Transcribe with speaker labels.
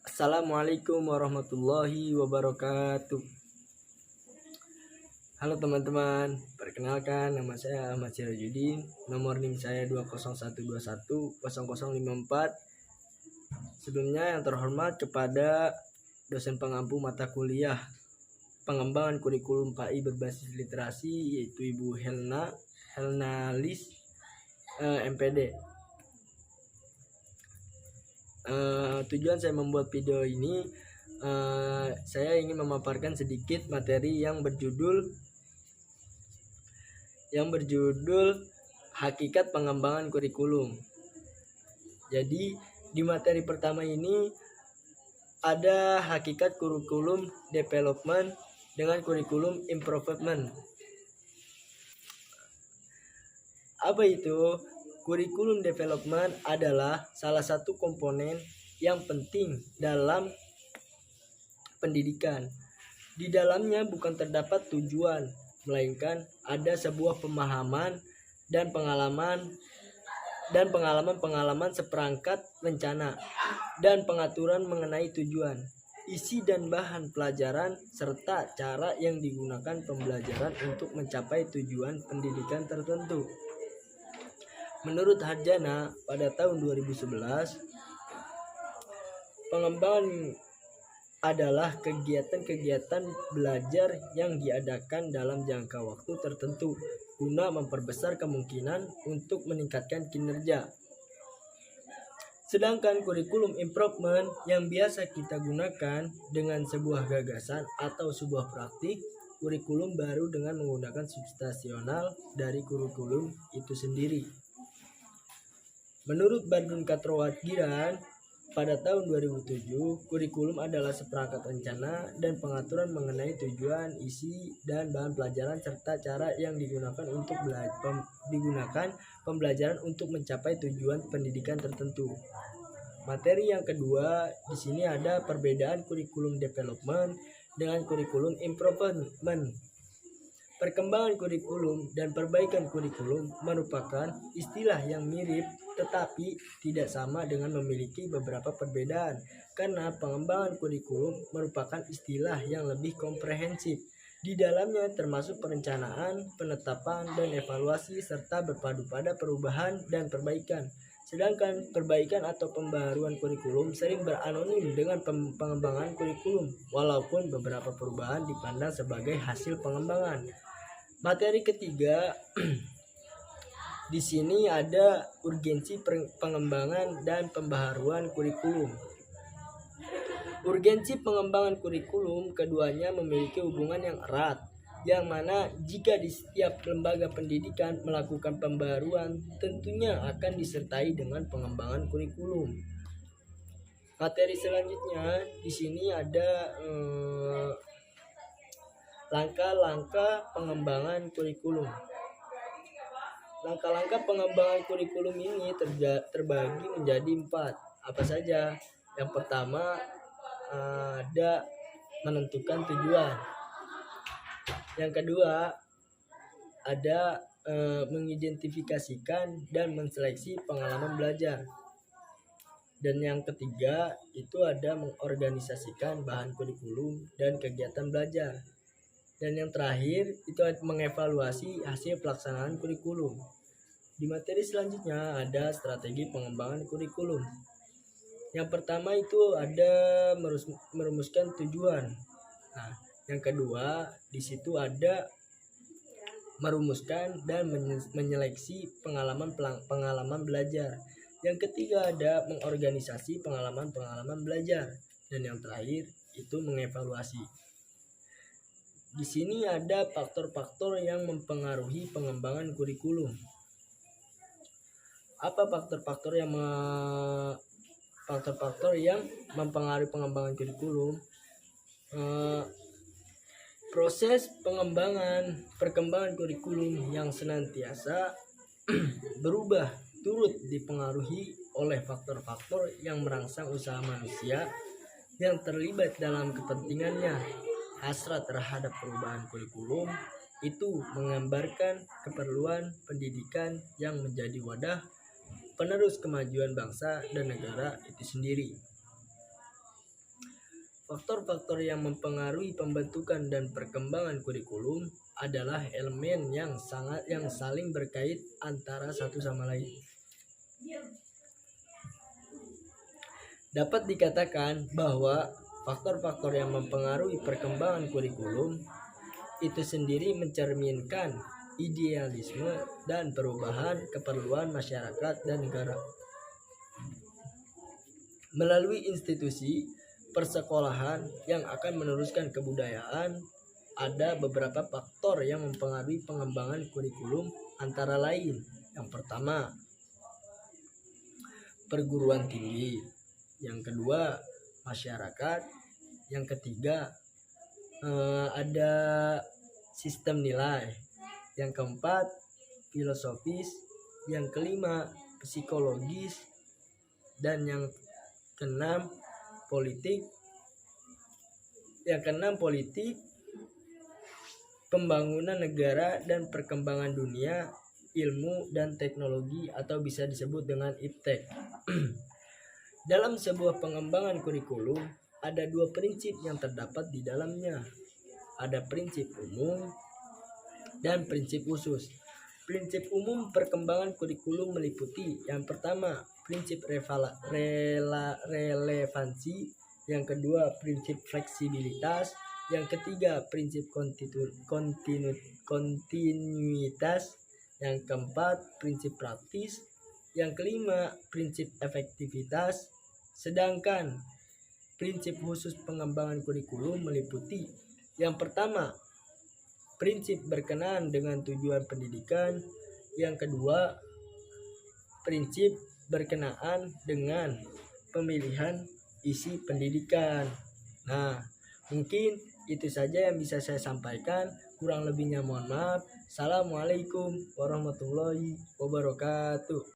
Speaker 1: Assalamualaikum warahmatullahi wabarakatuh. Halo teman-teman, perkenalkan nama saya Ahmad Sirajudin. Nomor NIM saya 201210054. Sebelumnya yang terhormat kepada dosen pengampu mata kuliah pengembangan kurikulum PAI berbasis literasi, yaitu Ibu Helna Lis, MPD. Tujuan saya membuat video ini, saya ingin memaparkan sedikit materi yang berjudul hakikat pengembangan kurikulum. Jadi di materi pertama ini ada hakikat kurikulum development dengan kurikulum improvement. Apa itu? Kurikulum development adalah salah satu komponen yang penting dalam pendidikan. Di dalamnya bukan terdapat tujuan, melainkan ada sebuah pemahaman dan pengalaman seperangkat rencana dan pengaturan mengenai tujuan, isi dan bahan pelajaran, serta cara yang digunakan pembelajaran untuk mencapai tujuan pendidikan tertentu. Menurut Harjana pada tahun 2011, pengembangan adalah kegiatan-kegiatan belajar yang diadakan dalam jangka waktu tertentu guna memperbesar kemungkinan untuk meningkatkan kinerja. Sedangkan kurikulum improvement yang biasa kita gunakan dengan sebuah gagasan atau sebuah praktik kurikulum baru dengan menggunakan substansional dari kurikulum itu sendiri. Menurut Badrun Katrawatgiran, pada tahun 2007, kurikulum adalah seperangkat rencana dan pengaturan mengenai tujuan, isi, dan bahan pelajaran serta cara yang digunakan pembelajaran untuk mencapai tujuan pendidikan tertentu. Materi yang kedua, di sini ada perbedaan kurikulum development dengan kurikulum improvement. Perkembangan kurikulum dan perbaikan kurikulum merupakan istilah yang mirip tetapi tidak sama dengan memiliki beberapa perbedaan, karena pengembangan kurikulum merupakan istilah yang lebih komprehensif. Di dalamnya termasuk perencanaan, penetapan, dan evaluasi serta berpadu pada perubahan dan perbaikan. Sedangkan perbaikan atau pembaruan kurikulum sering beranonim dengan pengembangan kurikulum, walaupun beberapa perubahan dipandang sebagai hasil pengembangan. Materi ketiga, di sini ada urgensi pengembangan dan pembaharuan kurikulum. Urgensi pengembangan kurikulum keduanya memiliki hubungan yang erat, yang mana jika di setiap lembaga pendidikan melakukan pembaruan, tentunya akan disertai dengan pengembangan kurikulum. Materi selanjutnya di sini ada langkah-langkah pengembangan kurikulum. Langkah-langkah pengembangan kurikulum ini terbagi menjadi 4. Apa saja? Yang pertama ada menentukan tujuan. Yang kedua ada mengidentifikasikan dan menseleksi pengalaman belajar. Dan yang ketiga itu ada mengorganisasikan bahan kurikulum dan kegiatan belajar. Dan yang terakhir itu mengevaluasi hasil pelaksanaan kurikulum. Di materi selanjutnya ada strategi pengembangan kurikulum. Yang pertama itu ada merumuskan tujuan. Nah, yang kedua di situ ada merumuskan dan menyeleksi pengalaman belajar. Yang ketiga ada mengorganisasi pengalaman belajar. Dan yang terakhir itu mengevaluasi. Di sini ada faktor-faktor yang mempengaruhi pengembangan kurikulum. Apa faktor-faktor yang mempengaruhi pengembangan kurikulum? Proses perkembangan kurikulum yang senantiasa berubah turut dipengaruhi oleh faktor-faktor yang merangsang usaha manusia yang terlibat dalam kepentingannya. Hasrat terhadap perubahan kurikulum itu menggambarkan keperluan pendidikan yang menjadi wadah penerus kemajuan bangsa dan negara itu sendiri. Faktor-faktor yang mempengaruhi pembentukan dan perkembangan kurikulum adalah elemen yang saling berkait antara satu sama lain. Dapat dikatakan bahwa faktor-faktor yang mempengaruhi perkembangan kurikulum itu sendiri mencerminkan idealisme dan perubahan keperluan masyarakat dan negara. Melalui institusi persekolahan yang akan meneruskan kebudayaan, ada beberapa faktor yang mempengaruhi pengembangan kurikulum, antara lain: yang pertama, perguruan tinggi; yang kedua, masyarakat; yang ketiga, ada sistem nilai; yang keempat, filosofis; yang kelima, psikologis; dan yang keenam, politik. Yang keenam, politik, pembangunan negara dan perkembangan dunia, ilmu dan teknologi, atau bisa disebut dengan iptek. Dalam sebuah pengembangan kurikulum, ada dua prinsip yang terdapat di dalamnya. Ada prinsip umum dan prinsip khusus. Prinsip umum perkembangan kurikulum meliputi: yang pertama, prinsip relevansi; yang kedua, prinsip fleksibilitas; yang ketiga, prinsip kontinuitas; yang keempat, prinsip praktis; yang kelima, prinsip efektivitas. Sedangkan prinsip khusus pengembangan kurikulum meliputi: yang pertama, prinsip berkenaan dengan tujuan pendidikan; yang kedua, prinsip berkenaan dengan pemilihan isi pendidikan. Nah, mungkin itu saja yang bisa saya sampaikan. Kurang lebihnya mohon maaf. Assalamualaikum warahmatullahi wabarakatuh.